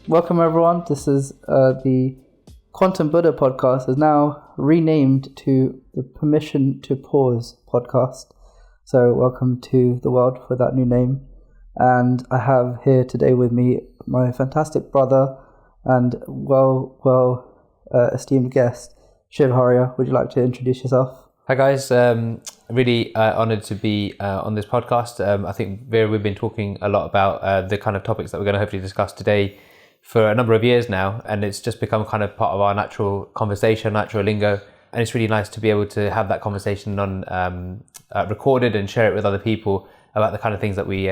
Welcome everyone. This is the Quantum Buddha podcast is now renamed to the Permission to Pause podcast. So welcome to the world for that new name. And I have here today with me my fantastic brother and esteemed guest, Shiv Haria. Would you like to introduce yourself? Hi guys, really honoured to be on this podcast. I think Virr, we've been talking a lot about the kind of topics that we're going to hopefully discuss today for a number of years now, and it's just become kind of part of our natural conversation, natural lingo, and it's really nice to be able to have that conversation on recorded and share it with other people about the kind of things that we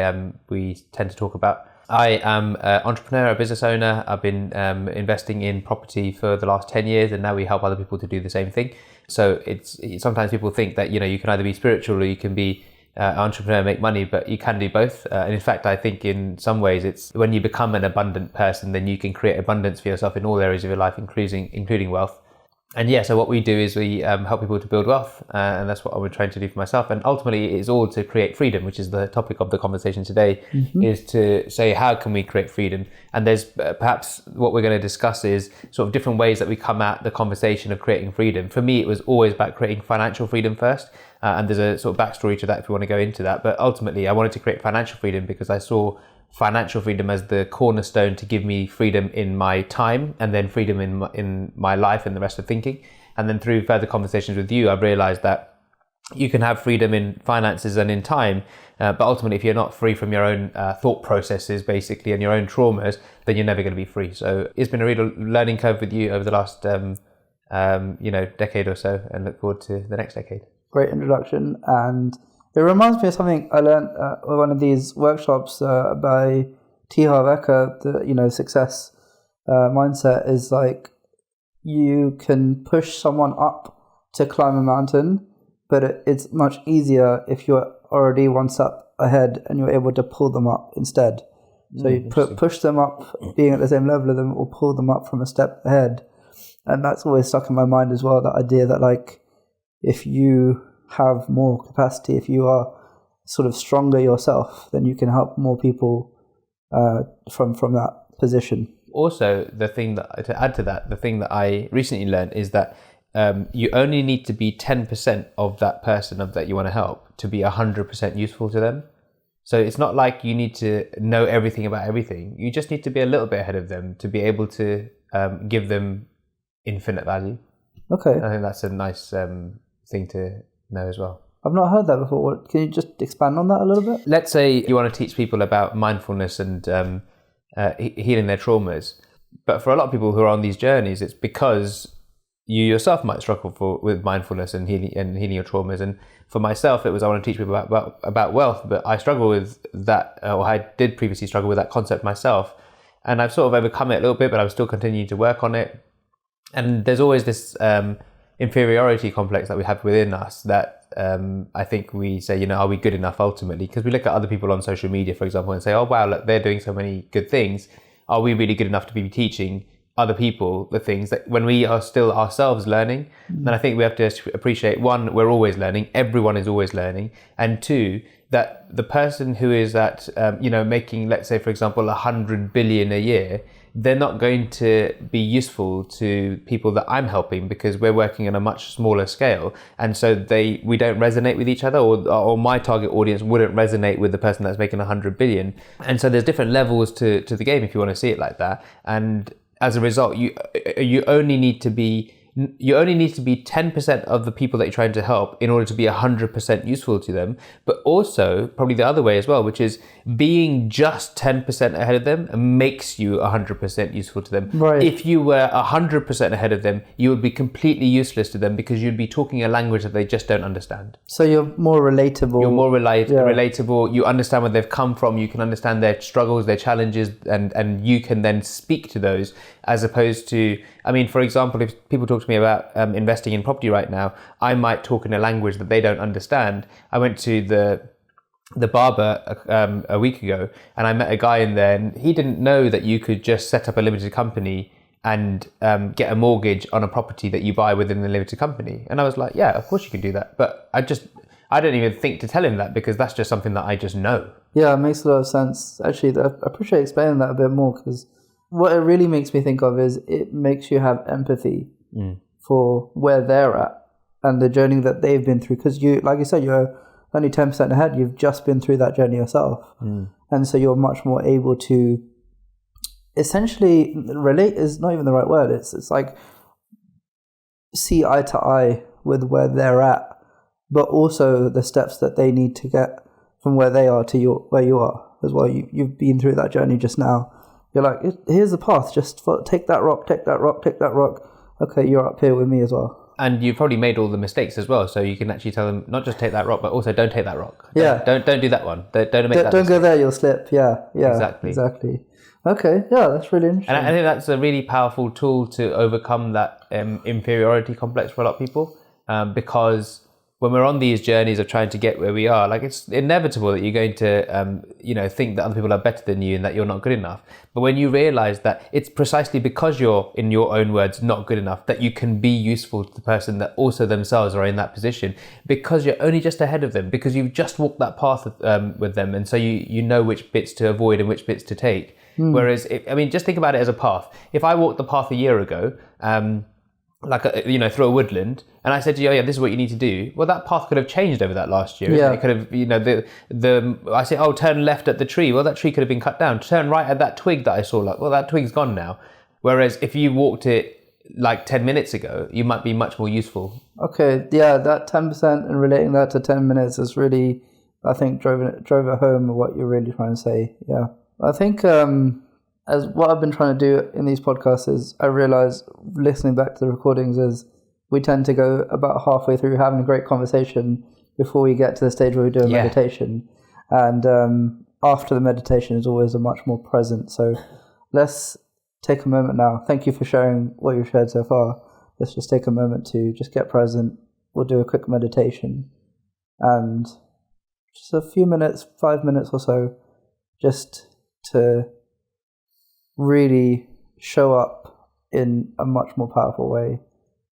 tend to talk about. I am an entrepreneur, a business owner. I've been investing in property for the last 10 years, and now we help other people to do the same thing. So it's sometimes people think that, you know, you can either be spiritual or you can be an entrepreneur, make money, but you can do both. And in fact, I think in some ways it's when you become an abundant person, then you can create abundance for yourself in all areas of your life, including wealth. And yeah, so what we do is we help people to build wealth, and that's what I'm trying to do for myself. And ultimately, it's all to create freedom, which is the topic of the conversation today, is to say, how can we create freedom? And there's perhaps what we're going to discuss is sort of different ways that we come at the conversation of creating freedom. For me, it was always about creating financial freedom first. And there's a sort of backstory to that if we want to go into that. But ultimately, I wanted to create financial freedom because I saw financial freedom as the cornerstone to give me freedom in my time and then freedom in my life and the rest of thinking. And then through further conversations with you, I've realized that you can have freedom in finances and in time, but ultimately if you're not free from your own thought processes basically and your own traumas, then you're never going to be free. So it's been a real learning curve with you over the last decade or so, and look forward to the next decade. Great introduction, and it reminds me of something I learned at one of these workshops by T. Harv Eker. The success mindset is like you can push someone up to climb a mountain, but it's much easier if you're already one step ahead and you're able to pull them up instead. So you push them up, being at the same level of them, or pull them up from a step ahead. And that's always stuck in my mind as well, that idea that like if you have more capacity, if you are sort of stronger yourself, then you can help more people from that position. Also, the thing that I recently learned is that you only need to be 10% of that person that you want to help to be 100% useful to them. So it's not like you need to know everything about everything. You just need to be a little bit ahead of them to be able to give them infinite value. Okay. I think that's a nice thing to know as well. I've not heard that before. Can you just expand on that a little bit? Let's say you want to teach people about mindfulness and healing their traumas. But for a lot of people who are on these journeys, it's because you yourself might struggle with mindfulness and healing your traumas. And for myself, it was I want to teach people about wealth, but I struggle with that, or I did previously struggle with that concept myself. And I've sort of overcome it a little bit, but I'm still continuing to work on it. And there's always this inferiority complex that we have within us that I think we say, are we good enough ultimately? Because we look at other people on social media, for example, and say, oh, wow, look, they're doing so many good things. Are we really good enough to be teaching other people the things that when we are still ourselves learning? And I think we have to appreciate, one, we're always learning. Everyone is always learning. And two, that the person who is at, making, let's say, for example, 100 billion a year, they're not going to be useful to people that I'm helping because we're working on a much smaller scale. And so we don't resonate with each other, or my target audience wouldn't resonate with the person that's making 100 billion. And so there's different levels to the game if you want to see it like that. And as a result, you only need to be 10% of the people that you're trying to help in order to be 100% useful to them. But also probably the other way as well, which is being just 10% ahead of them makes you 100% useful to them. Right. If you were 100% ahead of them, you would be completely useless to them because you'd be talking a language that they just don't understand. So you're more relatable. You're more relatable. You understand where they've come from. You can understand their struggles, their challenges, and you can then speak to those, as opposed to, for example, if people talk to me about investing in property right now, I might talk in a language that they don't understand. I went to the barber a week ago, and I met a guy in there, and he didn't know that you could just set up a limited company and get a mortgage on a property that you buy within the limited company. And I was like, yeah, of course you can do that. But I don't even think to tell him that because that's just something that I just know. Yeah, it makes a lot of sense. Actually, I appreciate explaining that a bit more because what it really makes me think of is it makes you have empathy for where they're at and the journey that they've been through. Because you, like you said, you're only 10% ahead. You've just been through that journey yourself. And so you're much more able to essentially relate is not even the right word. It's like see eye to eye with where they're at, but also the steps that they need to get from where they are to where you are as well. You've been through that journey just now. You're like, here's the path. Just take that rock, take that rock, take that rock. Okay, you're up here with me as well. And you've probably made all the mistakes as well, so you can actually tell them not just take that rock, but also don't take that rock. Don't do that one. Don't go there. You'll slip. Yeah. Exactly. Okay. Yeah, that's really interesting. And I think that's a really powerful tool to overcome that inferiority complex for a lot of people, because when we're on these journeys of trying to get where we are, like it's inevitable that you're going to, think that other people are better than you and that you're not good enough. But when you realize that it's precisely because you're, in your own words, not good enough, that you can be useful to the person that also themselves are in that position, because you're only just ahead of them, because you've just walked that path with them. And so you know which bits to avoid and which bits to take. Whereas, just think about it as a path. If I walked the path a year ago, through a woodland, and I said to you, this is what you need to do. Well, that path could have changed over that last year. Yeah. It could have, I say, turn left at the tree. Well, that tree could have been cut down. Turn right at that twig that I saw. That twig's gone now. Whereas if you walked it 10 minutes ago, you might be much more useful. Okay, yeah, that 10% and relating that to 10 minutes is really, I think, drove it home what you're really trying to say. Yeah. I think as what I've been trying to do in these podcasts is I realize listening back to the recordings is we tend to go about halfway through having a great conversation before we get to the stage where we do a meditation. And after the meditation is always a much more present. So let's take a moment now. Thank you for sharing what you've shared so far. Let's just take a moment to just get present. We'll do a quick meditation and just a few minutes, 5 minutes or so, just to really show up in a much more powerful way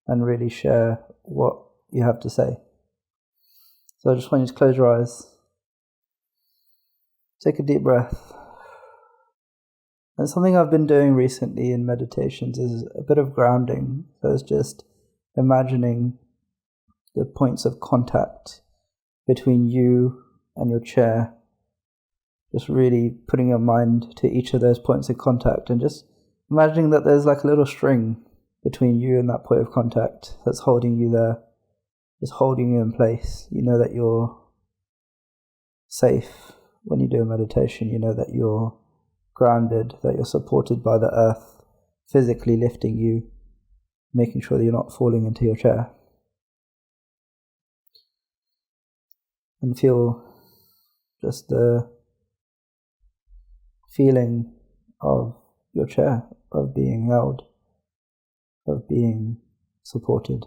and really share what you have to say. So I just want you to close your eyes. Take a deep breath. And something I've been doing recently in meditations is a bit of grounding. So it's just imagining the points of contact between you and your chair. Just really putting your mind to each of those points of contact and just imagining that there's like a little string between you and that point of contact that's holding you there, just holding you in place. You know that you're safe when you do a meditation. You know that you're grounded, that you're supported by the earth, physically lifting you, making sure that you're not falling into your chair. And feel just the feeling of your chair, of being held, of being supported.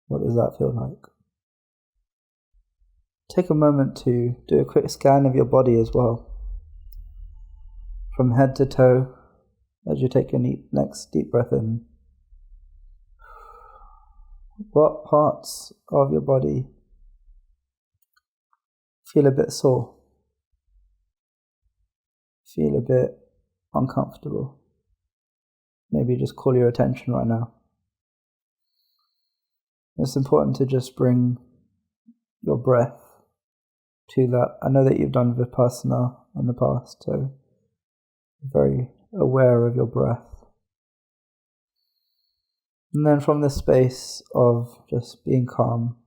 What does that feel like? Take a moment to do a quick scan of your body as well, from head to toe, as you take your next deep breath in. What parts of your body feel a bit sore? Feel a bit uncomfortable? Maybe just call your attention right now. It's important to just bring your breath to that. I know that you've done Vipassana in the past, so very aware of your breath. And then from this space of just being calm,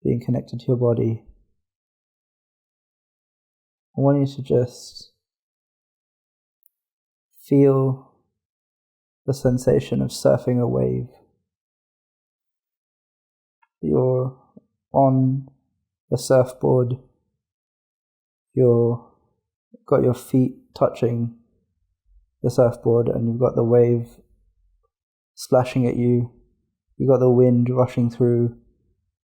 being connected to your body, I want you to just feel the sensation of surfing a wave. You're on a surfboard, you've got your feet touching the surfboard and you've got the wave splashing at you. You've got the wind rushing through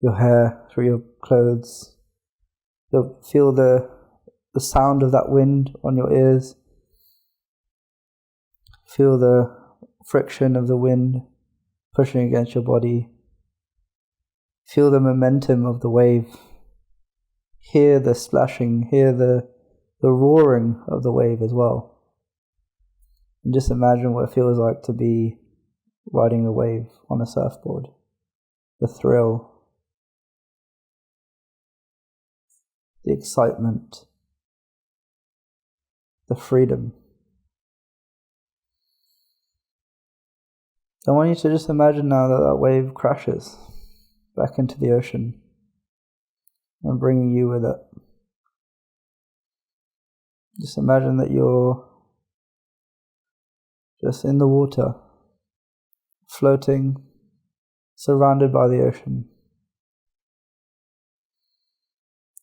your hair, through your clothes. You'll feel the sound of that wind on your ears. Feel the friction of the wind pushing against your body. Feel the momentum of the wave. Hear the splashing, hear the roaring of the wave as well. And just imagine what it feels like to be riding a wave on a surfboard. The thrill, the excitement, the freedom. I want you to just imagine now that that wave crashes back into the ocean and bringing you with it. Just imagine that you're just in the water, floating, surrounded by the ocean.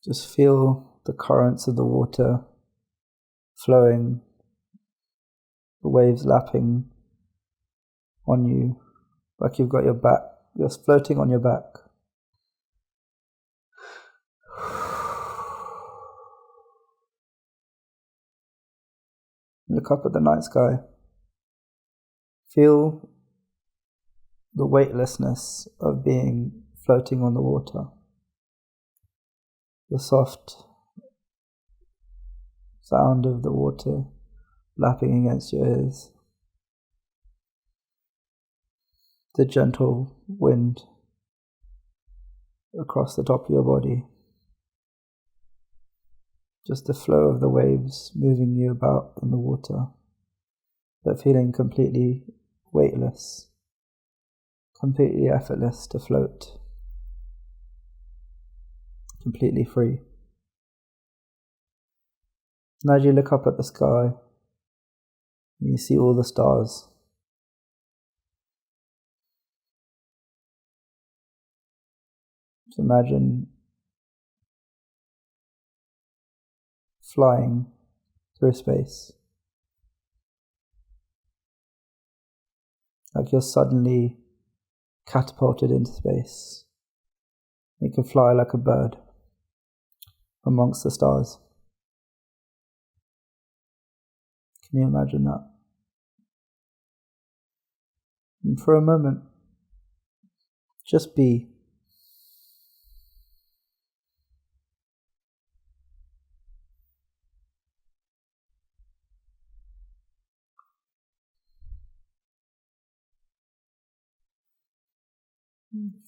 Just feel the currents of the water flowing, the waves lapping on you, like you've got your back, you're floating on your back. Look up at the night sky. Feel the weightlessness of being floating on the water. The soft sound of the water lapping against your ears. The gentle wind across the top of your body. Just the flow of the waves moving you about in the water, but feeling completely weightless, completely effortless to float, completely free. And as you look up at the sky, you see all the stars. Just imagine flying through space. Like you're suddenly catapulted into space. You can fly like a bird amongst the stars. Can you imagine that? And for a moment, just be.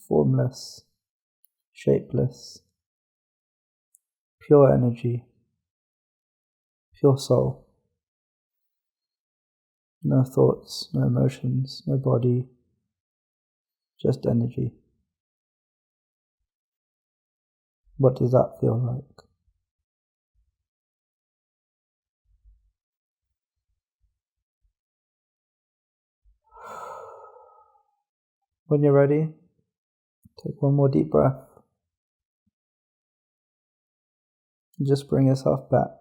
Formless, shapeless, pure energy, pure soul. No thoughts, no emotions, no body, just energy. What does that feel like? When you're ready, take one more deep breath. Just bring yourself back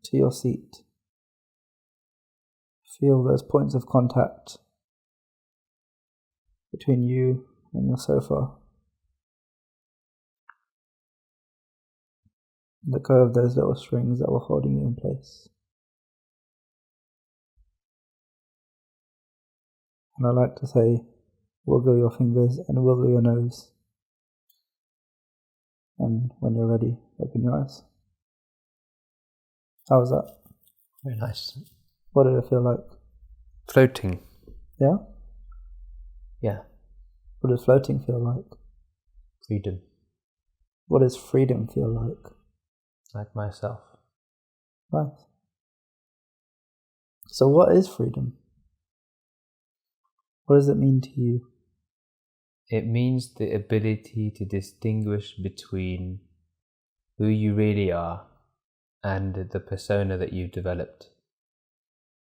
to your seat. Feel those points of contact between you and your sofa. Let go of those little strings that were holding you in place. And I like to say, wiggle your fingers and wiggle your nose. And when you're ready, open your eyes. How was that? Very nice. What did it feel like? Floating. Yeah? Yeah. What does floating feel like? Freedom. What does freedom feel like? Like myself. Nice. So what is freedom? What does it mean to you? It means the ability to distinguish between who you really are and the persona that you've developed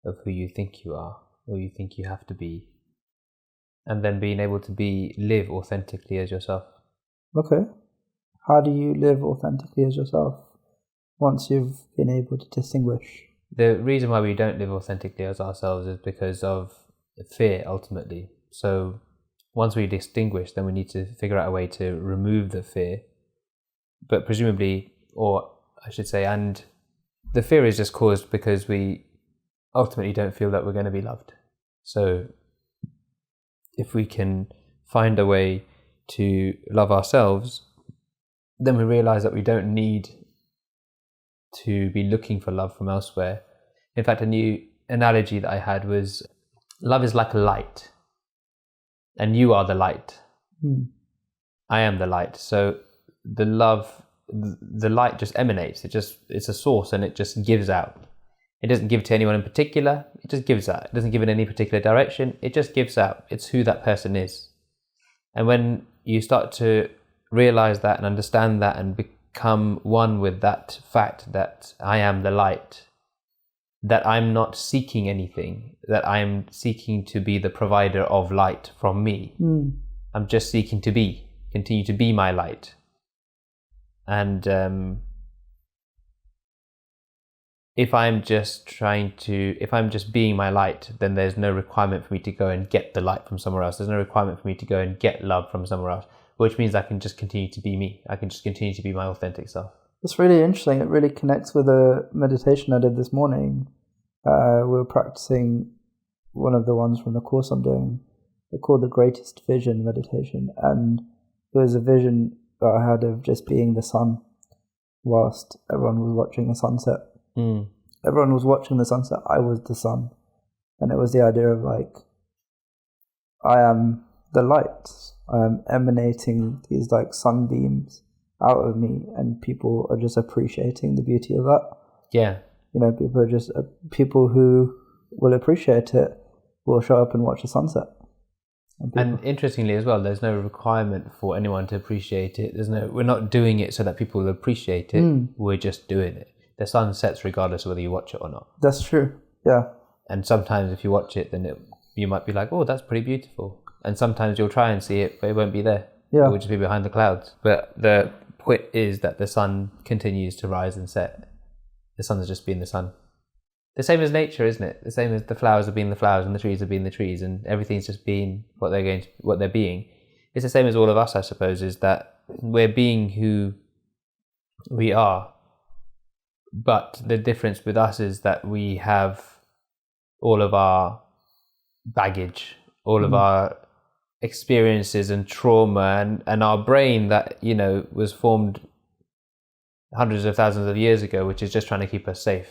of who you think you are, or you think you have to be, and then being able to live authentically as yourself. Okay. How do you live authentically as yourself once you've been able to distinguish? The reason why we don't live authentically as ourselves is because of fear, ultimately. So once we distinguish, then we need to figure out a way to remove the fear. But presumably, or I should say, and the fear is just caused because we ultimately don't feel that we're going to be loved. So if we can find a way to love ourselves, then we realize that we don't need to be looking for love from elsewhere. In fact, a new analogy that I had was, love is like a light, and you are the light. I am the light. So the light just emanates. It's a source, and it just gives out. It doesn't give to anyone in particular. It just gives out. It doesn't give in any particular direction. It just gives out. It's who that person is. And when you start to realize that and understand that and become one with that fact that I am the light, that I'm not seeking anything, that I'm seeking to be the provider of light from me. I'm just seeking to continue to be my light. And if I'm just being my light, then there's no requirement for me to go and get the light from somewhere else. There's no requirement for me to go and get love from somewhere else, which means I can just continue to be me. I can just continue to be my authentic self. That's really interesting. It really connects with a meditation I did this morning. We were practicing one of the ones from the course I'm doing. They're called the Greatest Vision meditation. And it was a vision that I had of just being the sun whilst everyone was watching the sunset. Everyone was watching the sunset. I was the sun. And it was the idea of like, I am the light. I am emanating these like sunbeams out of me, and people are just appreciating the beauty of that. Yeah. You know, people who will appreciate it will show up and watch the sunset. And interestingly as well, there's no requirement for anyone to appreciate it. We're not doing it so that people will appreciate it. We're just doing it. The sun sets regardless of whether you watch it or not. That's true. Yeah. And sometimes if you watch it, then you might be like, oh, that's pretty beautiful. And sometimes you'll try and see it, but it won't be there. Yeah. It will just be behind the clouds. But the point is that the sun continues to rise and set. The sun is just being the sun. The same as nature, isn't it? The same as the flowers are being the flowers and the trees are being the trees, and everything's just being what they're being. It's the same as all of us, I suppose, is that we're being who we are. But the difference with us is that we have all of our baggage, all of our experiences and trauma, and our brain that, was formed hundreds of thousands of years ago, which is just trying to keep us safe.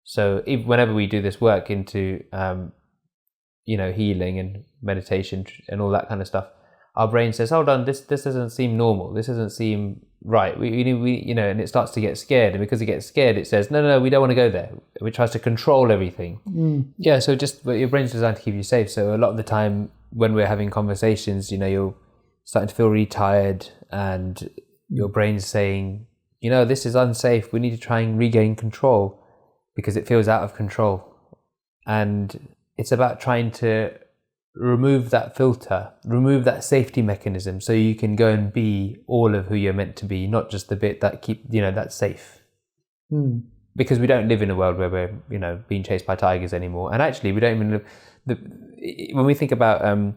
So whenever we do this work into, healing and meditation and all that kind of stuff, our brain says, hold on, this doesn't seem normal. This doesn't seem right. And it starts to get scared. And because it gets scared, it says, no, we don't want to go there. It tries to control everything. Yeah, so your brain's designed to keep you safe. So a lot of the time when we're having conversations, you're starting to feel really tired, and your brain's saying, this is unsafe. We need to try and regain control because it feels out of control. And it's about trying to remove that filter, remove that safety mechanism, so you can go and be all of who you're meant to be, not just the bit that that's safe. Because we don't live in a world where we're being chased by tigers anymore. And actually we don't even live when we think about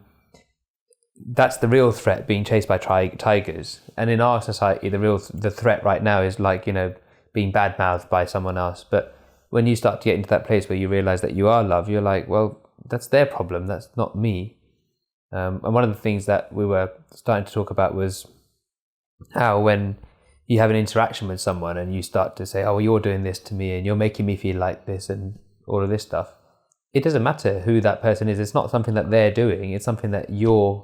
that's the real threat, being chased by tigers. And in our society the threat right now is like being bad-mouthed by someone else. But when you start to get into that place where you realize that you are love, you're like, well, that's their problem, that's not me. And one of the things that we were starting to talk about was how when you have an interaction with someone and you start to say, oh, you're doing this to me and you're making me feel like this and all of this stuff, it doesn't matter who that person is. It's not something that they're doing, it's something that you're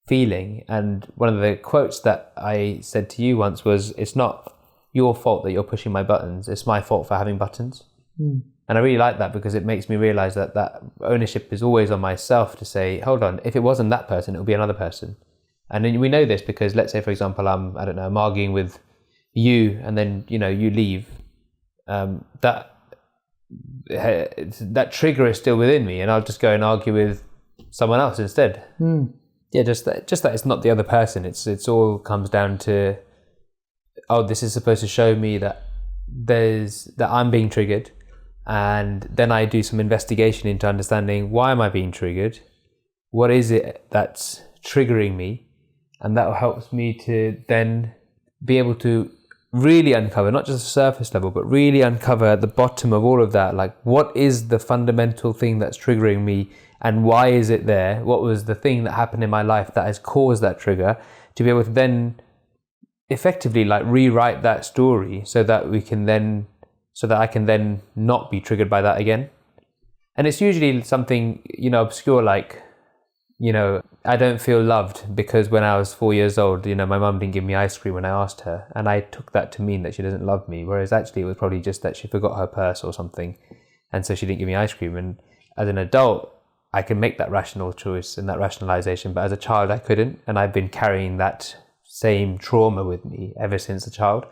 feeling. And one of the quotes that I said to you once was, it's not your fault that you're pushing my buttons, it's my fault for having buttons. And I really like that, because it makes me realize that ownership is always on myself to say, hold on, if it wasn't that person, it would be another person. And then we know this because, let's say, for example, I'm arguing with you, and then, you leave. That trigger is still within me, and I'll just go and argue with someone else instead. Yeah, just that it's not the other person. It's all comes down to, oh, this is supposed to show me that I'm being triggered. And then I do some investigation into understanding, why am I being triggered? What is it that's triggering me? And that helps me to then be able to really uncover, not just the surface level, but really uncover at the bottom of all of that, like, what is the fundamental thing that's triggering me, and why is it there? What was the thing that happened in my life that has caused that trigger? To be able to then effectively rewrite that story so that I can then not be triggered by that again. And it's usually something, obscure, like, I don't feel loved because when I was 4 years old, my mum didn't give me ice cream when I asked her. And I took that to mean that she doesn't love me. Whereas actually it was probably just that she forgot her purse or something. And so she didn't give me ice cream. And as an adult, I can make that rational choice and that rationalization. But as a child, I couldn't. And I've been carrying that same trauma with me ever since a child.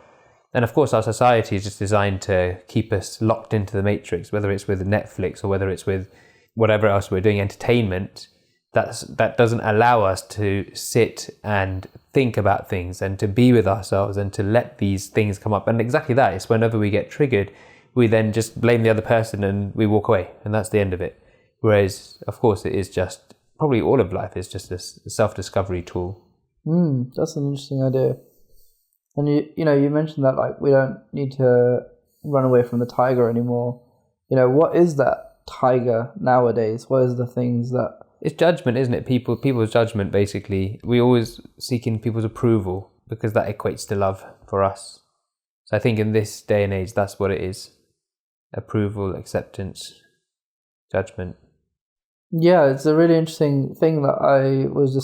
And of course, our society is just designed to keep us locked into the matrix, whether it's with Netflix or whether it's with whatever else we're doing, entertainment. That doesn't allow us to sit and think about things and to be with ourselves and to let these things come up. And exactly that is whenever we get triggered, we then just blame the other person and we walk away, and that's the end of it. Whereas, of course, it is just, probably all of life is just a self-discovery tool. That's an interesting idea. And you mentioned that like we don't need to run away from the tiger anymore. What is that tiger nowadays? What is the things that... It's judgment, isn't it? People's judgment, basically. We always seeking people's approval because that equates to love for us. So I think in this day and age, that's what it is. Approval, acceptance, judgment. Yeah, it's a really interesting thing that I was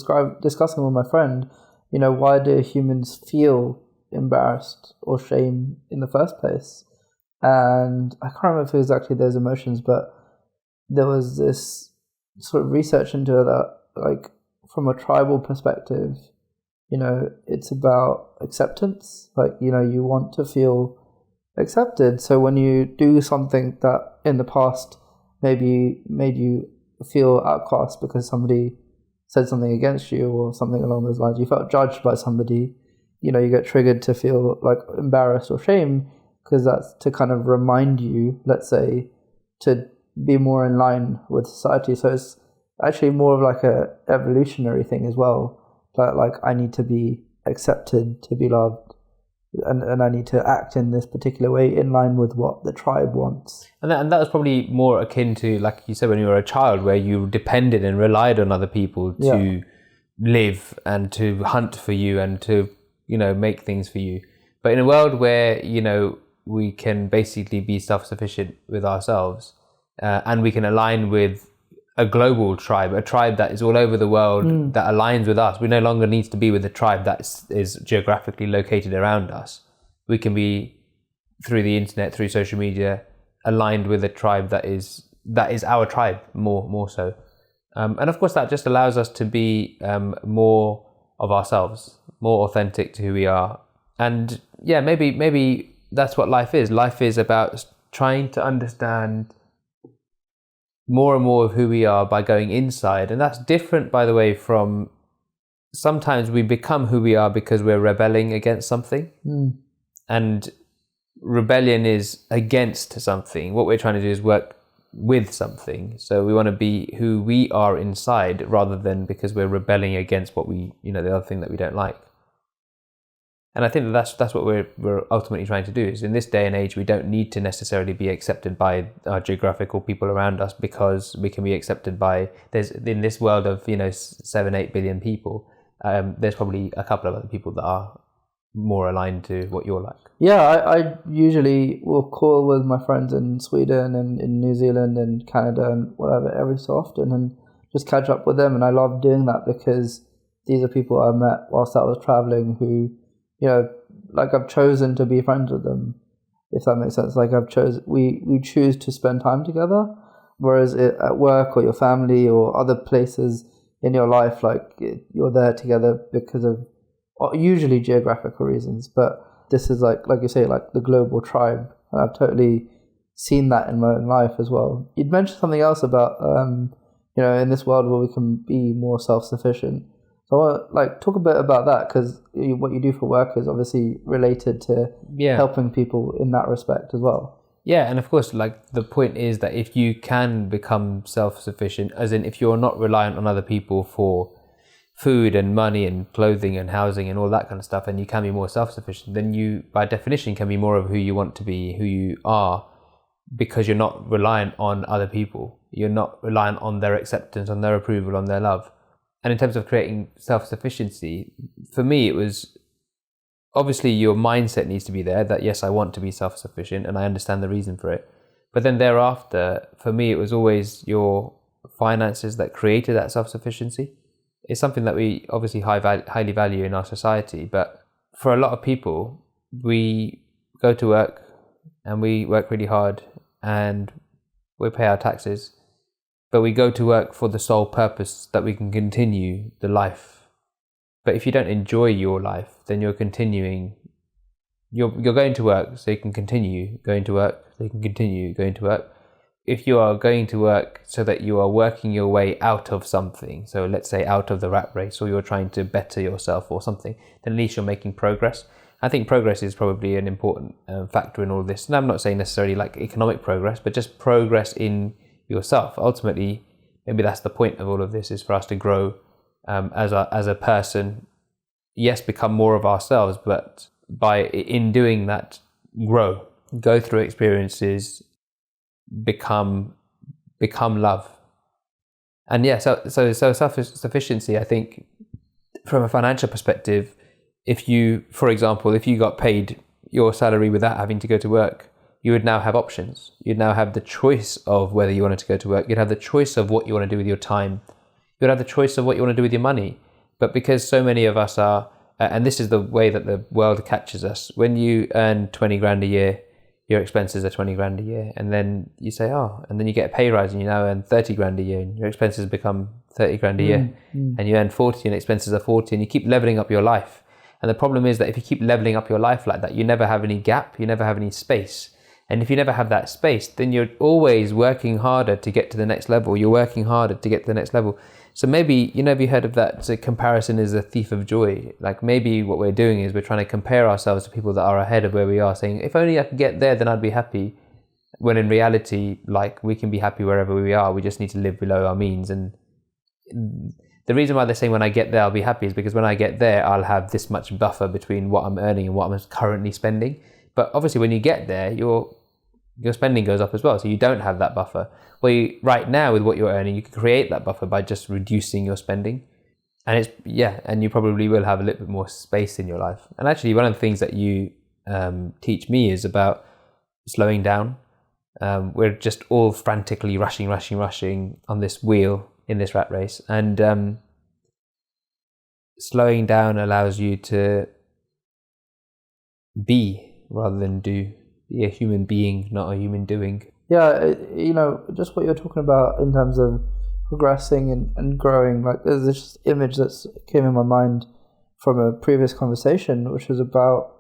discussing with my friend. Why do humans feel embarrassed or shame in the first place? And I can't remember if it was exactly those emotions, but there was this sort of research into that, like from a tribal perspective, it's about acceptance. Like, you want to feel accepted. So when you do something that in the past maybe made you feel outcast because somebody said something against you or something along those lines, you felt judged by somebody, you get triggered to feel like embarrassed or shame because that's to kind of remind you, let's say, to be more in line with society. So it's actually more of like a evolutionary thing as well. That like I need to be accepted to be loved, and I need to act in this particular way in line with what the tribe wants. And that was probably more akin to, like you said, when you were a child, where you depended and relied on other people to live and to hunt for you and to make things for you. But in a world where we can basically be self-sufficient with ourselves. And we can align with a global tribe, a tribe that is all over the world that aligns with us. We no longer need to be with a tribe that is geographically located around us. We can be, through the internet, through social media, aligned with a tribe that is our tribe, more so. And of course, that just allows us to be more of ourselves, more authentic to who we are. And yeah, maybe that's what life is. Life is about trying to understand more and more of who we are by going inside. And that's different, by the way, from sometimes we become who we are because we're rebelling against something. And rebellion is against something. What we're trying to do is work with something. So we want to be who we are inside rather than because we're rebelling against what the other thing that we don't like. And I think that's what we're ultimately trying to do. Is in this day and age, we don't need to necessarily be accepted by our geographical people around us because we can be accepted by, in this world of 7-8 billion people, there's probably a couple of other people that are more aligned to what you're like. Yeah, I usually will call with my friends in Sweden and in New Zealand and Canada and whatever every so often and just catch up with them. And I love doing that because these are people I met whilst I was traveling who, like I've chosen to be friends with them, if that makes sense. Like we choose to spend time together, whereas at work or your family or other places in your life, like you're there together because of usually geographical reasons. But this is like you say, like the global tribe. And I've totally seen that in my own life as well. You'd mentioned something else about, in this world where we can be more self-sufficient. So I want to talk a bit about that because what you do for work is obviously related to helping people in that respect as well. Yeah, and of course, like the point is that if you can become self-sufficient, as in if you're not reliant on other people for food and money and clothing and housing and all that kind of stuff, and you can be more self-sufficient, then you, by definition, can be more of who you want to be, who you are, because you're not reliant on other people. You're not reliant on their acceptance, on their approval, on their love. And in terms of creating self-sufficiency, for me, it was obviously your mindset needs to be there that, yes, I want to be self-sufficient and I understand the reason for it. But then thereafter, for me, it was always your finances that created that self-sufficiency. It's something that we obviously highly value in our society. But for a lot of people, we go to work and we work really hard and we pay our taxes. But we go to work for the sole purpose that we can continue the life. But if you don't enjoy your life, then you're continuing. You're going to work so you can continue going to work, so you can continue going to work. If you are going to work so that you are working your way out of something, so let's say out of the rat race, or you're trying to better yourself or something, then at least you're making progress. I think progress is probably an important factor in all of this. And I'm not saying necessarily like economic progress, but just progress in yourself. Ultimately, maybe that's the point of all of this, is for us to grow as a person. Yes, become more of ourselves, but in doing that, go through experiences, become love. And yeah, so self-sufficiency, I think, from a financial perspective, if you got paid your salary without having to go to work, you would now have options. You'd now have the choice of whether you wanted to go to work. You'd have the choice of what you want to do with your time. You'd have the choice of what you want to do with your money. But because so many of us are, and this is the way that the world catches us, when you earn 20 grand a year, your expenses are 20 grand a year. And then you say, and then you get a pay rise and you now earn 30 grand a year and your expenses become 30 grand a year. And you earn 40 and expenses are 40, and you keep leveling up your life. And the problem is that if you keep leveling up your life like that, you never have any gap, you never have any space. And if you never have that space, then you're always working harder to get to the next level. You're working harder to get to the next level. So maybe, have you heard of that? So comparison is a thief of joy. Like maybe what we're doing is we're trying to compare ourselves to people that are ahead of where we are, saying, if only I could get there, then I'd be happy. When in reality, like, we can be happy wherever we are. We just need to live below our means. And the reason why they're saying when I get there, I'll be happy, is because when I get there, I'll have this much buffer between what I'm earning and what I'm currently spending. But obviously when you get there, your spending goes up as well. So you don't have that buffer. Right now with what you're earning, you can create that buffer by just reducing your spending. And and you probably will have a little bit more space in your life. And actually one of the things that you teach me is about slowing down. We're just all frantically rushing on this wheel in this rat race. And slowing down allows you to be rather than do. Be a human being, not a human doing. Yeah, just what you're talking about in terms of progressing and growing. Like, there's this image that came in my mind from a previous conversation, which was about,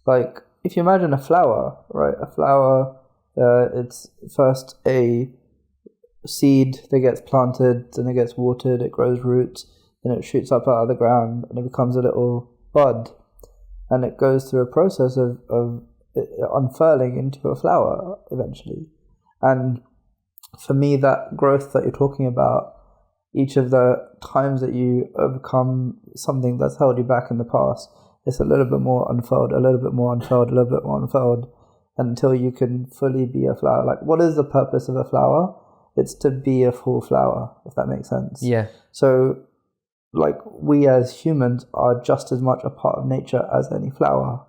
like, if you imagine a flower, right? A flower, it's first a seed that gets planted, then it gets watered, it grows roots, then it shoots up out of the ground, and it becomes a little bud. And it goes through a process of unfurling into a flower eventually. And for me, that growth that you're talking about, each of the times that you overcome something that's held you back in the past, it's a little bit more unfurled, a little bit more unfurled, a little bit more unfurled, until you can fully be a flower. Like, what is the purpose of a flower? It's to be a full flower, if that makes sense. Yeah. So, like, we as humans are just as much a part of nature as any flower.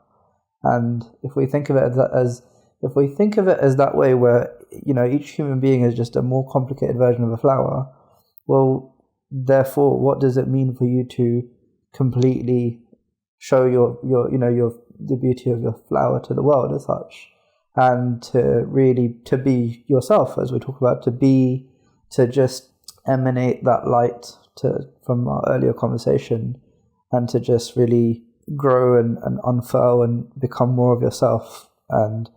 And if we think of it as that way, where each human being is just a more complicated version of a flower, well, therefore, what does it mean for you to completely show the beauty of your flower to the world as such, and to be yourself, as we talk about, to just emanate that light from our earlier conversation, and to just really grow and unfurl and become more of yourself, and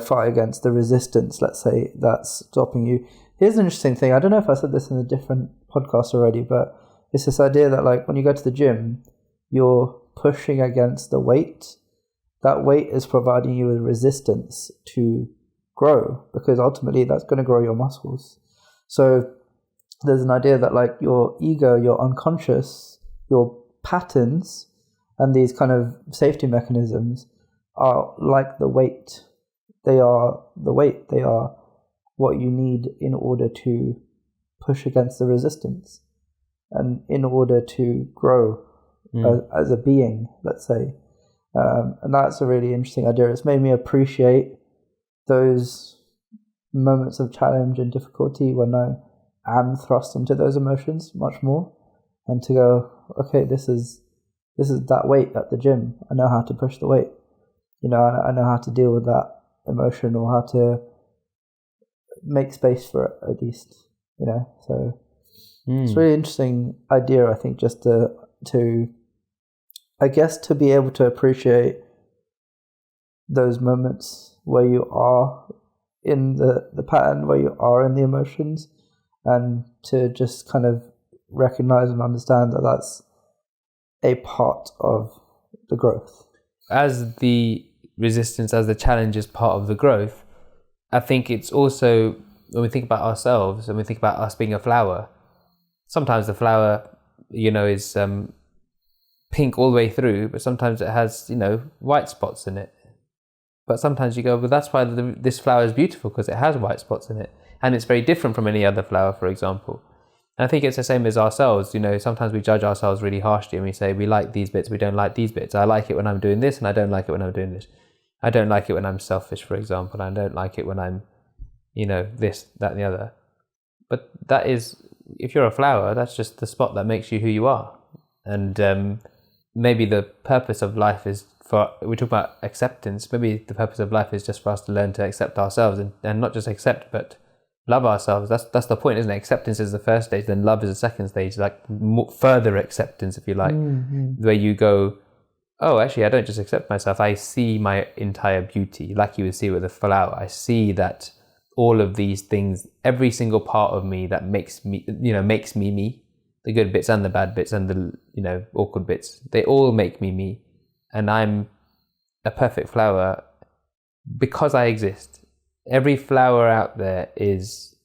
fight against the resistance, let's say, that's stopping you. Here's an interesting thing. I don't know if I said this in a different podcast already, but it's this idea that, like, when you go to the gym, you're pushing against the weight. That weight is providing you with resistance to grow, because ultimately that's going to grow your muscles. So there's an idea that, like, your ego, your unconscious, your patterns, and these kind of safety mechanisms are like the weight. They are the weight. They are what you need in order to push against the resistance, and in order to grow as a being, let's say. And that's a really interesting idea. It's made me appreciate those moments of challenge and difficulty when I am thrust into those emotions much more, and to go, okay, this is that weight at the gym. I know how to push the weight. I know how to deal with that emotion, or how to make space for it at least. So it's a really interesting idea. I think just to I guess to be able to appreciate those moments where you are in the pattern, where you are in the emotions, and to just kind of recognize and understand that that's a part of the growth. As the resistance, as the challenge is part of the growth, I think it's also, when we think about ourselves and we think about us being a flower, sometimes the flower, is pink all the way through, but sometimes it has, white spots in it. But sometimes you go, well, that's why this flower is beautiful, because it has white spots in it. And it's very different from any other flower, for example. And I think it's the same as ourselves. Sometimes we judge ourselves really harshly and we say, we like these bits, we don't like these bits. I like it when I'm doing this, and I don't like it when I'm doing this. I don't like it when I'm selfish, for example. I don't like it when I'm, this, that, and the other. But that is, if you're a flower, that's just the spot that makes you who you are. And maybe the purpose of life is we talk about acceptance. Maybe the purpose of life is just for us to learn to accept ourselves, and not just accept, but love ourselves. That's the point, isn't it? Acceptance is the first stage, then love is the second stage, like further acceptance, if you like, where you go, oh, actually, I don't just accept myself. I see my entire beauty, like you would see with a flower. I see that all of these things, every single part of me that makes me me, the good bits and the bad bits and the, awkward bits, they all make me. And I'm a perfect flower because I exist. Every flower out there is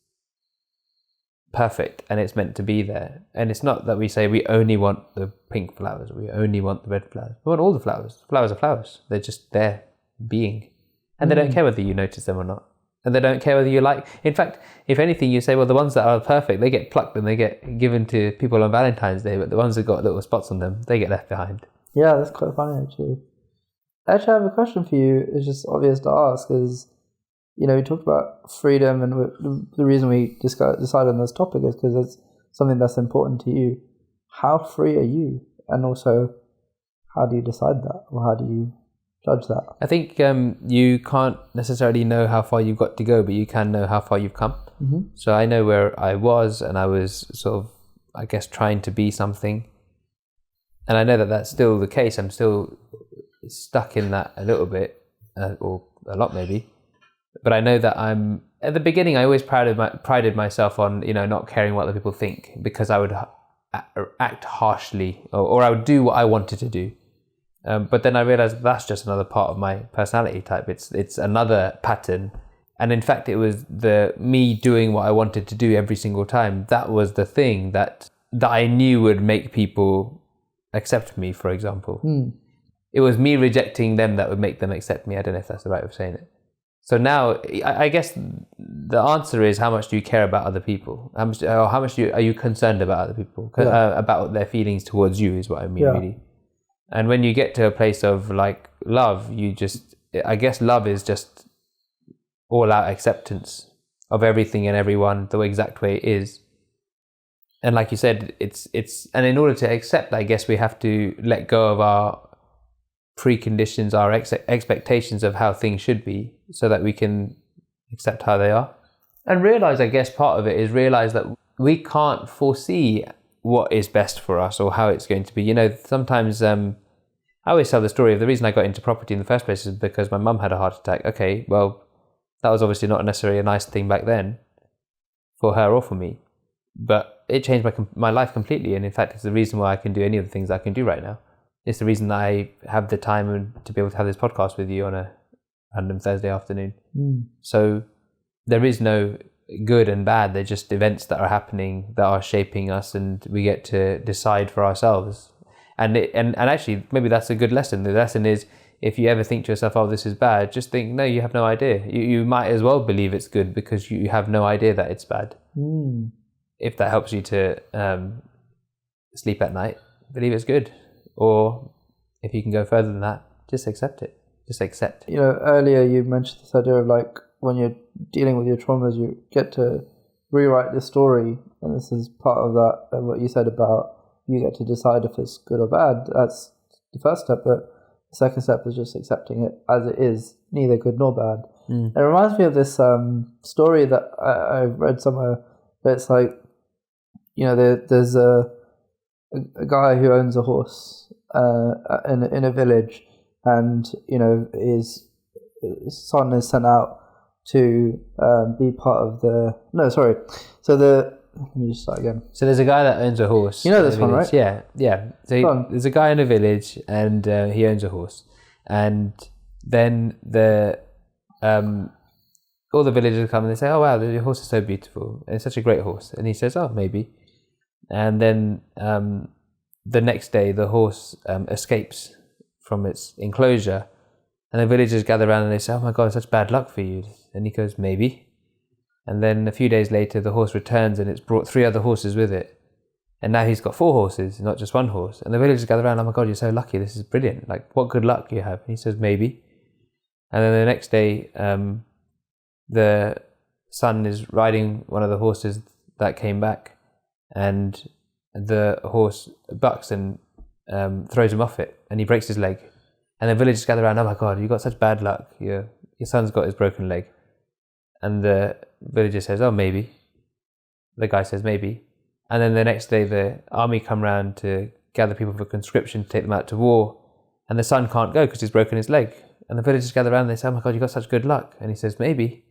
perfect, and it's meant to be there. And it's not that we say we only want the pink flowers, we only want the red flowers. We want all the flowers. Flowers are flowers. They're just there being. And they don't care whether you notice them or not. And they don't care whether you like. In fact, if anything, you say, well, the ones that are perfect, they get plucked and they get given to people on Valentine's Day, but the ones that got little spots on them, they get left behind. Yeah, that's quite funny, actually. Actually, I have a question for you. It's just obvious to ask, is, we talked about freedom, and the reason we decided on this topic is because it's something that's important to you. How free are you? And also, how do you decide that? Or how do you judge that? I think you can't necessarily know how far you've got to go, but you can know how far you've come. Mm-hmm. So I know where I was, and I was sort of, I guess, trying to be something. And I know that that's still the case. I'm still stuck in that a little bit, or a lot maybe. But I know that at the beginning, I always prided myself on, not caring what other people think, because I would act harshly, or I would do what I wanted to do. But then I realized that's just another part of my personality type. It's another pattern. And in fact, it was me doing what I wanted to do every single time. That was the thing that I knew would make people accept me, for example. It was me rejecting them that would make them accept me. I don't know if that's the right way of saying it. So now, I guess the answer is, how much do you care about other people? How much are you concerned about other people? About their feelings towards you is what I mean, really. And when you get to a place of like love, I guess love is just all out acceptance of everything and everyone the exact way it is. And like you said, and in order to accept, I guess we have to let go of our preconditions, our expectations of how things should be, so that we can accept how they are. And realize, I guess part of it is realize that we can't foresee what is best for us or how it's going to be. Sometimes I always tell the story of the reason I got into property in the first place is because my mum had a heart attack. Okay, well, that was obviously not necessarily a nice thing back then for her or for me, but it changed my life completely. And in fact, it's the reason why I can do any of the things I can do right now. It's the reason that I have the time to be able to have this podcast with you on a random Thursday afternoon. So there is no good and bad. They're just events that are happening that are shaping us, and we get to decide for ourselves. And actually, maybe that's a good lesson. The lesson is, if you ever think to yourself, oh, this is bad, just think, no, you have no idea. You might as well believe it's good, because you have no idea that it's bad. If that helps you to sleep at night, believe it's good. Or if you can go further than that, just accept it. Just accept. Earlier you mentioned this idea of like when you're dealing with your traumas, you get to rewrite the story, and this is part of that, and what you said about you get to decide if it's good or bad. That's the first step, but the second step is just accepting it as it is, neither good nor bad. It reminds me of this story that I read somewhere, that it's like, there's a guy who owns a horse in a village, and his son is sent out to be part of let me just start again. So there's a guy that owns a horse. You know this one, right? Yeah. So there's a guy in a village, and he owns a horse, and then all the villagers come and they say, "Oh wow, your horse is so beautiful, and it's such a great horse." And he says, "Oh, maybe." And then the next day, the horse escapes from its enclosure, and the villagers gather around and they say, "Oh my God, such bad luck for you." And he goes, "Maybe." And then a few days later, the horse returns and it's brought 3 other horses with it. And now he's got 4 horses, not just 1 horse. And the villagers gather around, "Oh my God, you're so lucky. This is brilliant. Like, what good luck you have." And he says, "Maybe." And then the next day, the son is riding one of the horses that came back, and the horse bucks and throws him off it, and he breaks his leg. And the villagers gather around, "Oh my God, you got such bad luck. Your son's got his broken leg." And the villager says, "Oh, maybe." The guy says, "Maybe." And then the next day, the army come round to gather people for conscription to take them out to war. And the son can't go because he's broken his leg. And the villagers gather around and they say, "Oh my God, you got such good luck." And he says, "Maybe."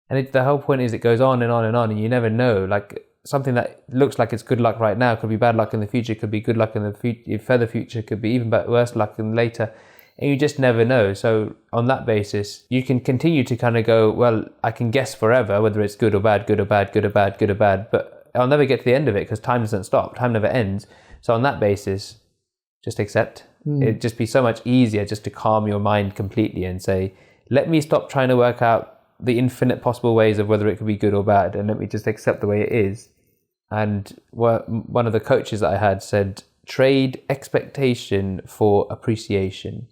And the whole point is it goes on and on and on, and you never know. Like, something that looks like it's good luck right now could be bad luck in the future, could be good luck in the further future, could be even worse luck in later. And you just never know. So on that basis, you can continue to kind of go, well, I can guess forever whether it's good or bad, good or bad, good or bad, good or bad, but I'll never get to the end of it because time doesn't stop. Time never ends. So on that basis, just accept. It'd just be so much easier just to calm your mind completely and say, let me stop trying to work out the infinite possible ways of whether it could be good or bad, and let me just accept the way it is. And one of the coaches that I had said, trade expectation for appreciation,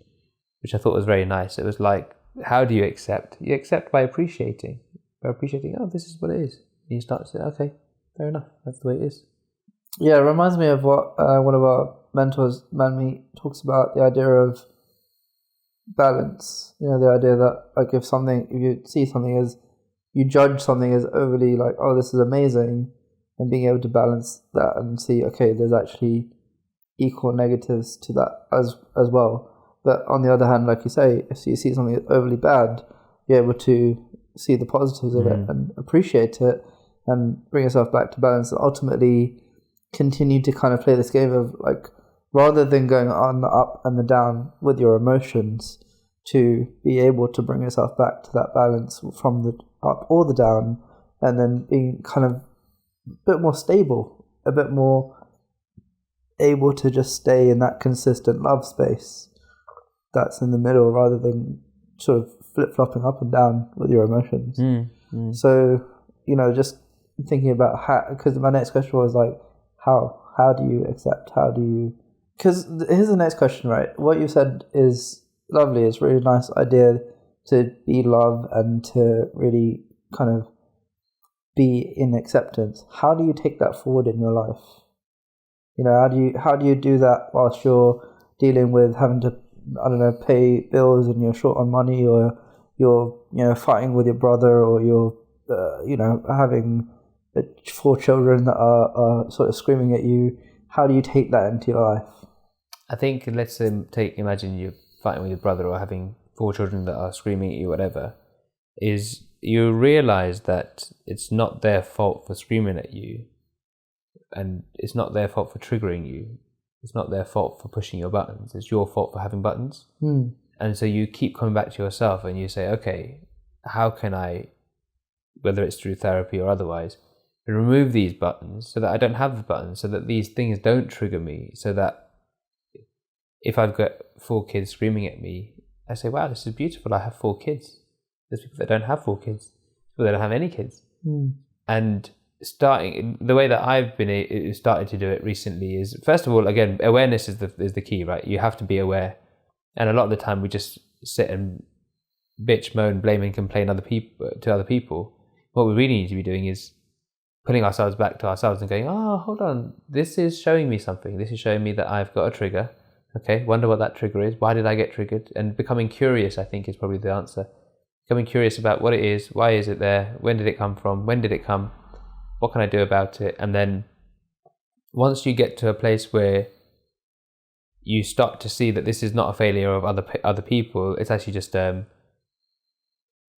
which I thought was very nice. It was like, how do you accept? You accept by appreciating. By appreciating, oh, this is what it is. And you start to say, okay, fair enough. That's the way it is. Yeah, it reminds me of what one of our mentors, Manmeet, talks about, the idea of balance. The idea that, like, if you see something as, you judge something as overly like, oh, this is amazing, and being able to balance that and see, okay, there's actually equal negatives to that as well. But on the other hand, like you say, if you see something overly bad, you're able to see the positives of it and appreciate it and bring yourself back to balance, and ultimately continue to kind of play this game of, like, rather than going on the up and the down with your emotions, to be able to bring yourself back to that balance from the up or the down, and then being kind of a bit more stable, a bit more able to just stay in that consistent love space that's in the middle, rather than sort of flip-flopping up and down with your emotions. So, just thinking about how, because my next question was like, how do you accept? How do you, because here's the next question, right? What you said is lovely. It's a really nice idea to be love and to really kind of be in acceptance. How do you take that forward in your life? How do you do that whilst you're dealing with having to, I don't know, pay bills and you're short on money, or you're, fighting with your brother, or you're, having 4 children that are sort of screaming at you? How do you take that into your life? I think, let's imagine you're fighting with your brother or having 4 children that are screaming at you, whatever, is you realize that it's not their fault for screaming at you, and it's not their fault for triggering you. It's not their fault for pushing your buttons. It's your fault for having buttons. And so you keep coming back to yourself and you say, okay, how can I, whether it's through therapy or otherwise, remove these buttons so that I don't have the buttons, so that these things don't trigger me, so that if I've got 4 kids screaming at me, I say, wow, this is beautiful. I have 4 kids. There's people that don't have 4 kids. People that don't have any kids. And the way that I've been started to do it recently is, first of all, again, awareness is the key, right? You have to be aware. And a lot of the time we just sit and bitch, moan, blame and complain to other people. What we really need to be doing is putting ourselves back to ourselves and going, oh, hold on, this is showing me something. This is showing me that I've got a trigger. Okay, wonder what that trigger is. Why did I get triggered? And becoming curious, I think, is probably the answer. Becoming curious about what it is, why is it there, when did it come from, when did it come, what can I do about it? And then once you get to a place where you start to see that this is not a failure of other people, it's actually just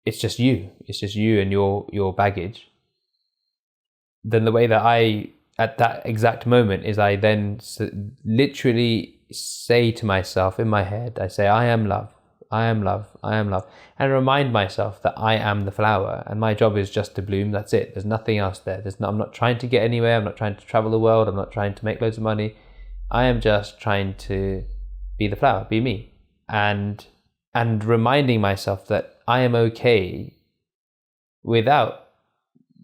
it's just you and your baggage. Then the way that I, at that exact moment, is I then literally say to myself in my head, I say, I am love, I am love, I am love, and remind myself that I am the flower and my job is just to bloom. That's it. There's nothing else there. I'm not trying to get anywhere. I'm not trying to travel the world. I'm not trying to make loads of money. I am just trying to be the flower, be me, and reminding myself that I am okay without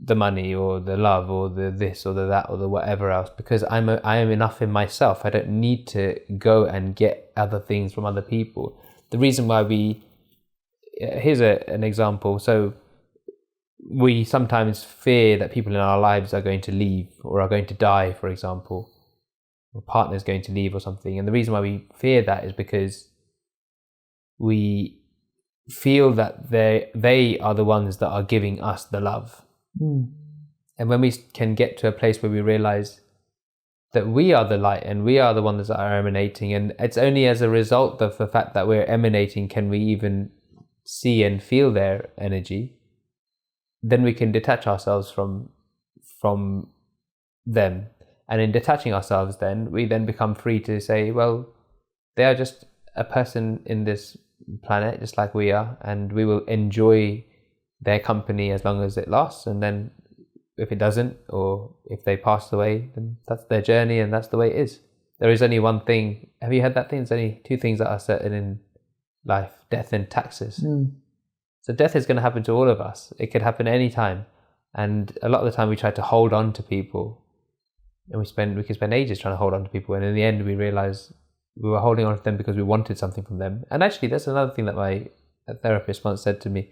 the money or the love or the this or the that or the whatever else, because I am enough in myself. I don't need to go and get other things from other people. The reason why here's an example. So we sometimes fear that people in our lives are going to leave or are going to die, for example, or partner's going to leave or something. And the reason why we fear that is because we feel that they are the ones that are giving us the love. And when we can get to a place where we realize that we are the light and we are the ones that are emanating, and it's only as a result of the fact that we're emanating can we even see and feel their energy, then we can detach ourselves from them. And in detaching ourselves, then we then become free to say, well, they are just a person in this planet just like we are, and we will enjoy their company as long as it lasts, and then if it doesn't, or if they pass away, then that's their journey and that's the way it is. There is only one thing. Have you heard that thing? There's only two things that are certain in life: death and taxes. So death is going to happen to all of us. It could happen any time, and a lot of the time we try to hold on to people, and we can spend ages trying to hold on to people, and in the end we realize we were holding on to them because we wanted something from them. And actually that's another thing that my therapist once said to me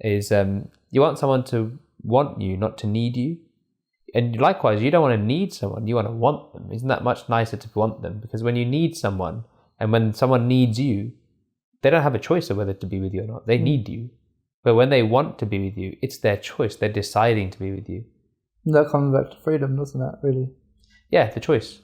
is you want someone to want you, not to need you. And likewise, you don't want to need someone, you want to want them. Isn't that much nicer to want them? Because when you need someone, and when someone needs you, they don't have a choice of whether to be with you or not. They need you. But when they want to be with you, it's their choice. They're deciding to be with you. That comes back to freedom, doesn't it, really? Yeah, the choice.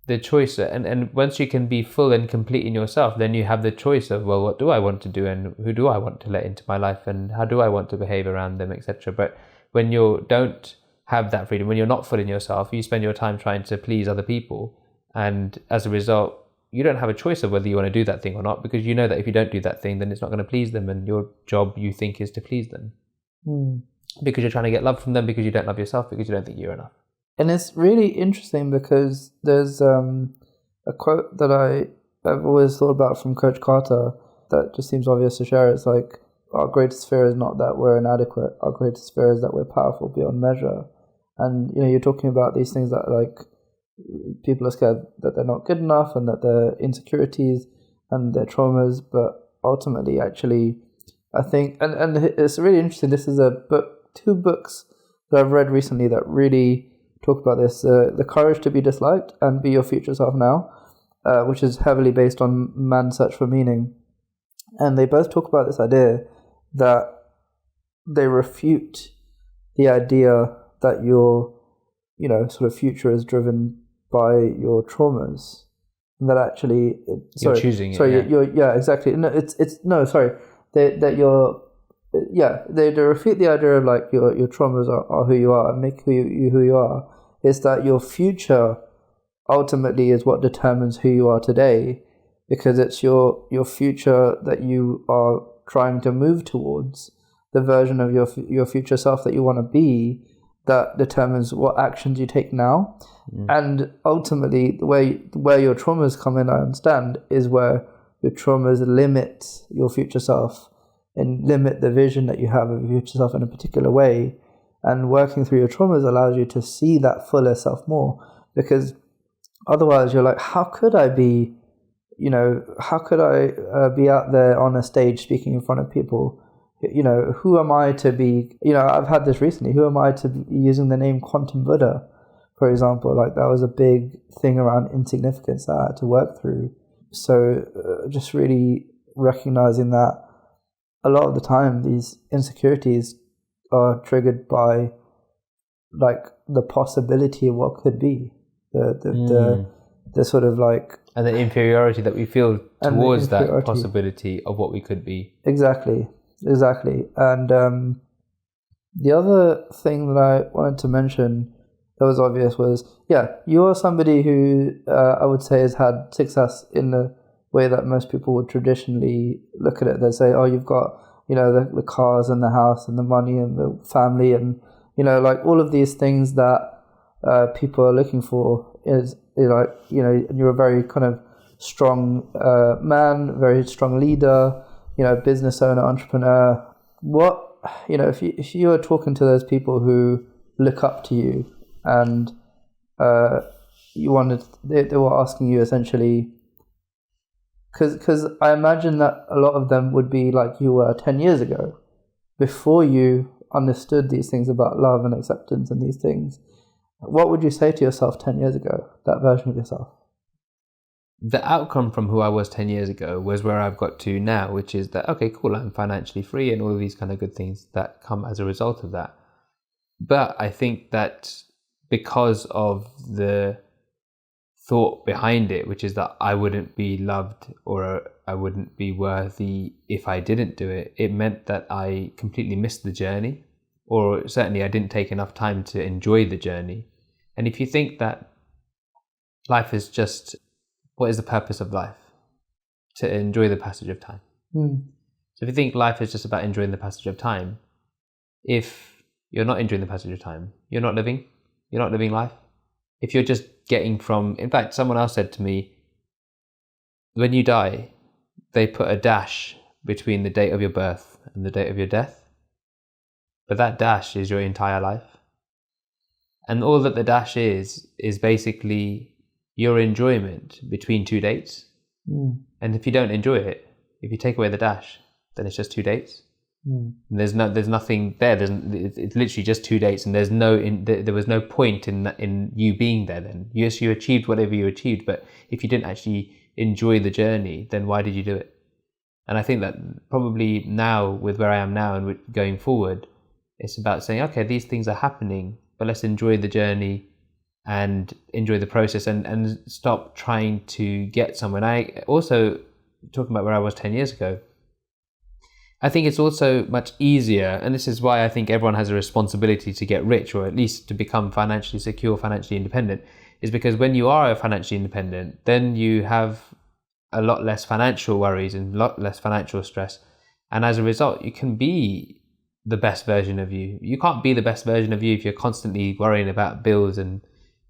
The choice. And once you can be full and complete in yourself, then you have the choice of, well, what do I want to do, and who do I want to let into my life, and how do I want to behave around them, etc. But when you don't have that freedom, when you're not full in yourself, you spend your time trying to please other people, and as a result, you don't have a choice of whether you want to do that thing or not, because you know that if you don't do that thing, then it's not going to please them, and your job, you think, is to please them. Because you're trying to get love from them, because you don't love yourself, because you don't think you're enough. And it's really interesting because there's a quote that I've always thought about from Coach Carter that just seems obvious to share. It's like, our greatest fear is not that we're inadequate. Our greatest fear is that we're powerful beyond measure. And, you're talking about these things that, like, people are scared that they're not good enough and that their insecurities and their traumas. But ultimately, actually, I think, and it's really interesting. This is two books that I've read recently that really talk about this, The Courage to Be Disliked and Be Your Future Self Now, which is heavily based on man's search for meaning. And they both talk about this idea that they refute the idea that your, sort of future is driven by your traumas. And that actually... You're choosing it. Yeah, exactly. No, they refute the idea of, like, your traumas are who you are and make who you are. Is that your future ultimately is what determines who you are today, because it's your future that you are trying to move towards, the version of your future self that you want to be, that determines what actions you take now. And ultimately, where your traumas come in, I understand, is where your traumas limit your future self and limit the vision that you have of your future self in a particular way. And working through your traumas allows you to see that fuller self more, because otherwise you're like, how could I be how could I be out there on a stage speaking in front of people? Who am I to be, I've had this recently, who am I to be using the name Quantum Buddha, for example? Like, that was a big thing around insignificance that I had to work through. So just really recognizing that a lot of the time these insecurities are triggered by like the possibility of what could be, the sort of like, and the inferiority that we feel towards that possibility of what we could be. Exactly. And the other thing that I wanted to mention that was obvious was, you are somebody who I would say has had success in the way that most people would traditionally look at it. They say, oh, you've got, the cars and the house and the money and the family and, like all of these things that people are looking for is like, you're a very kind of strong man, very strong leader, business owner, entrepreneur. What, if you were talking to those people who look up to you and they were asking you essentially, because I imagine that a lot of them would be like you were 10 years ago, before you understood these things about love and acceptance and these things. What would you say to yourself 10 years ago, that version of yourself? The outcome from who I was 10 years ago was where I've got to now, which is that, okay, cool, I'm financially free and all of these kind of good things that come as a result of that. But I think that because of the thought behind it, which is that I wouldn't be loved or I wouldn't be worthy if I didn't do it, it meant that I completely missed the journey, or certainly I didn't take enough time to enjoy the journey. And if you think that life is just, what is the purpose of life? To enjoy the passage of time. So if you think life is just about enjoying the passage of time, if you're not enjoying the passage of time, you're not living life. If you're just getting from, in fact, someone else said to me, when you die, they put a dash between the date of your birth and the date of your death. But that dash is your entire life. And all that the dash is basically your enjoyment between two dates. And if you don't enjoy it, if you take away the dash, then it's just two dates. There's nothing there. It's literally just two dates, and there was no point in you being there. Then yes, you achieved whatever you achieved, but if you didn't actually enjoy the journey, then why did you do it? And I think that probably now, with where I am now and going forward, it's about saying, okay, these things are happening, but let's enjoy the journey and enjoy the process, and stop trying to get somewhere. And I also, talking about where I was 10 years ago, I think it's also much easier, and this is why I think everyone has a responsibility to get rich, or at least to become financially secure, financially independent, is because when you are financially independent, then you have a lot less financial worries and a lot less financial stress. And as a result, you can be the best version of you. You can't be the best version of you if you're constantly worrying about bills and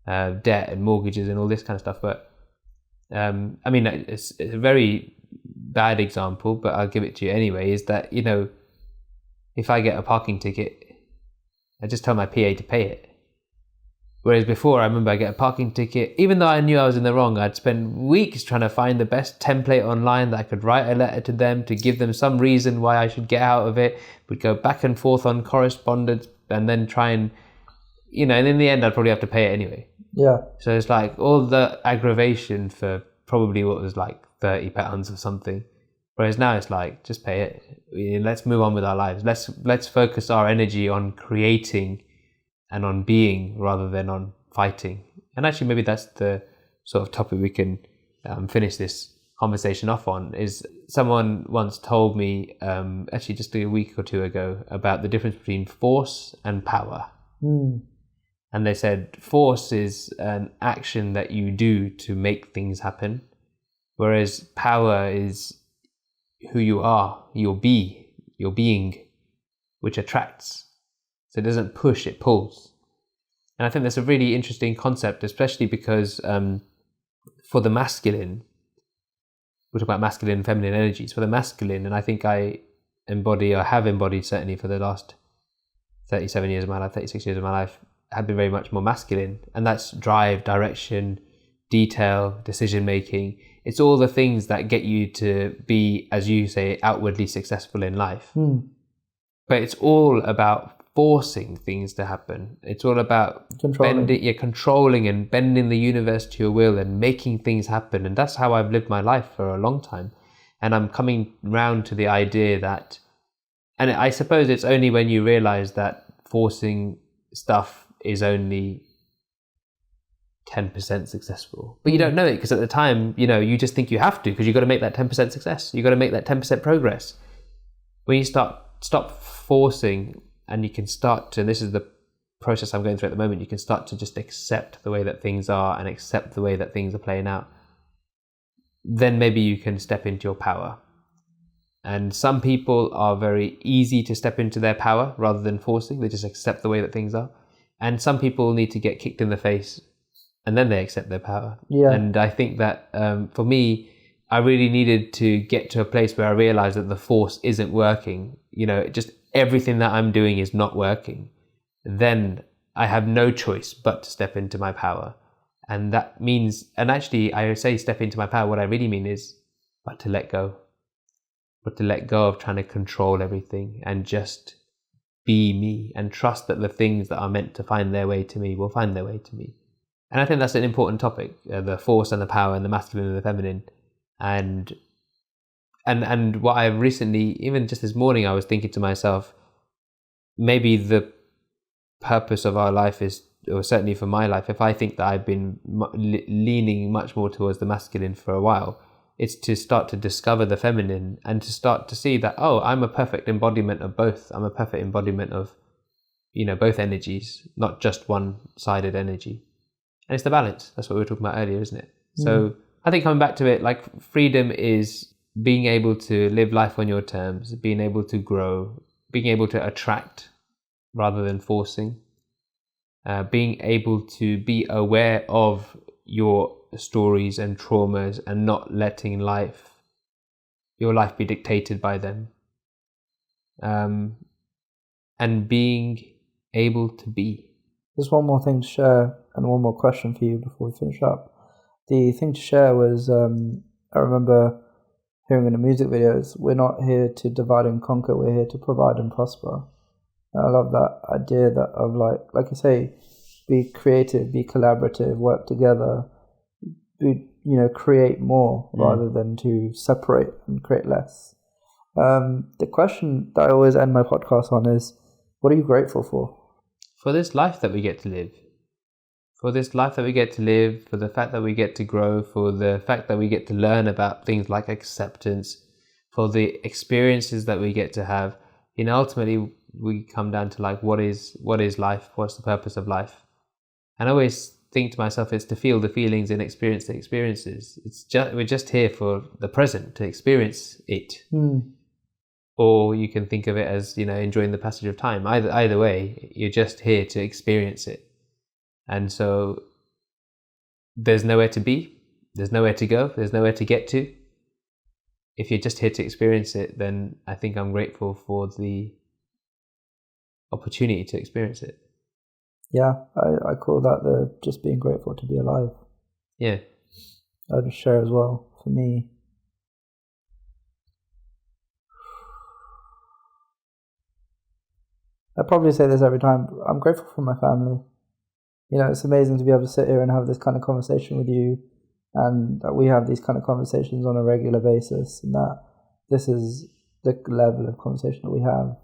debt and mortgages and all this kind of stuff. But I mean, it's a very bad example, but I'll give it to you anyway, is that, if I get a parking ticket, I just tell my PA to pay it. Whereas before, I remember I get a parking ticket, even though I knew I was in the wrong, I'd spend weeks trying to find the best template online that I could write a letter to them to give them some reason why I should get out of it. We'd go back and forth on correspondence and then try and, and in the end, I'd probably have to pay it anyway. Yeah. So it's like all the aggravation for probably what was like £30 or something. Whereas now it's like, just pay it. Let's move on with our lives. Let's focus our energy on creating and on being rather than on fighting. And actually, maybe that's the sort of topic we can finish this conversation off on. Is someone once told me, actually just a week or two ago, about the difference between force and power. And they said force is an action that you do to make things happen, whereas power is who you are, your being, which attracts. So it doesn't push, it pulls. And I think that's a really interesting concept, especially because for the masculine, we talk about masculine and feminine energies. For the masculine, and I think I embody, or have embodied certainly for the last 37 years of my life, 36 years of my life, have been very much more masculine. And that's drive, direction, detail, decision making. It's all the things that get you to be, as you say, outwardly successful in life. But it's all about forcing things to happen. It's all about controlling and bending the universe to your will and making things happen. And that's how I've lived my life for a long time. And I'm coming round to the idea that, and I suppose it's only when you realize that forcing stuff is only 10% successful. But you don't know it, because at the time, you just think you have to, because you've got to make that 10% success. You've got to make that 10% progress. When you stop forcing, and you can start to, and this is the process I'm going through at the moment, you can start to just accept the way that things are and accept the way that things are playing out. Then maybe you can step into your power. And some people are very easy to step into their power rather than forcing. They just accept the way that things are. And some people need to get kicked in the face and then they accept their power. Yeah. And I think that for me, I really needed to get to a place where I realized that the force isn't working. Just everything that I'm doing is not working. Then I have no choice but to step into my power. And that means, and actually I say step into my power, what I really mean is, but to let go. But to let go of trying to control everything and just be me and trust that the things that are meant to find their way to me will find their way to me. And I think that's an important topic, the force and the power and the masculine and the feminine. And what I recently, even just this morning, I was thinking to myself, maybe the purpose of our life is, or certainly for my life, if I think that I've been leaning much more towards the masculine for a while, it's to start to discover the feminine and to start to see that, oh, I'm a perfect embodiment of both. I'm a perfect embodiment of, both energies, not just one-sided energy. And it's the balance. That's what we were talking about earlier, isn't it? So I think coming back to it, like freedom is being able to live life on your terms, being able to grow, being able to attract rather than forcing, being able to be aware of your stories and traumas and not letting your life be dictated by them, and being able to be. There's one more thing to share and one more question for you before we finish up. The thing to share was, I remember hearing in the music videos, we're not here to divide and conquer, we're here to provide and prosper. And I love that idea of like you say, be creative, be collaborative, work together, create more rather than to separate and create less. The question that I always end my podcast on is, what are you grateful for? For this life that we get to live. For this life that we get to live, for the fact that we get to grow, for the fact that we get to learn about things like acceptance, for the experiences that we get to have. Ultimately we come down to what is life? What's the purpose of life? And I always think to myself, it's to feel the feelings and experience the experiences. We're just here for the present, to experience it. Or you can think of it as, enjoying the passage of time. Either way, you're just here to experience it. And so there's nowhere to be, there's nowhere to go, there's nowhere to get to. If you're just here to experience it, then I think I'm grateful for the opportunity to experience it. Yeah, I call that the just being grateful to be alive. Yeah. I'll just share as well. For me, I probably say this every time, I'm grateful for my family. It's amazing to be able to sit here and have this kind of conversation with you, and that we have these kind of conversations on a regular basis, and that this is the level of conversation that we have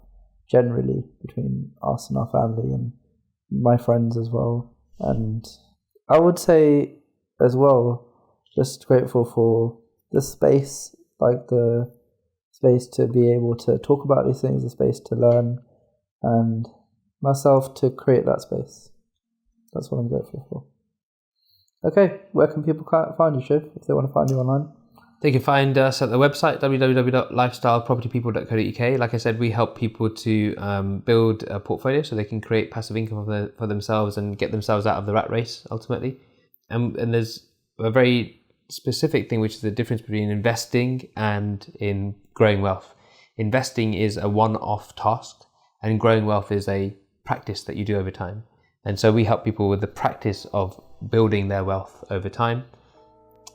generally between us and our family and my friends as well. And I would say as well, just grateful for the space, like the space to be able to talk about these things, the space to learn, and myself to create that space. That's what I'm grateful for. Okay, where can people find you, Shiv, if they want to find you online? They can find us at the website, www.lifestylepropertypeople.co.uk. Like I said, we help people to build a portfolio so they can create passive income for themselves and get themselves out of the rat race, ultimately. And there's a very specific thing, which is the difference between investing and in growing wealth. Investing is a one-off task, and growing wealth is a practice that you do over time. And so we help people with the practice of building their wealth over time.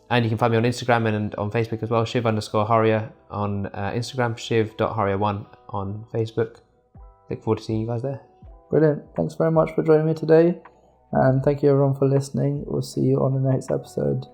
And you can find me on Instagram and on Facebook as well, Shiv_Haria on Instagram, Shiv.Haria1 on Facebook. Look forward to seeing you guys there. Brilliant. Thanks very much for joining me today. And thank you everyone for listening. We'll see you on the next episode.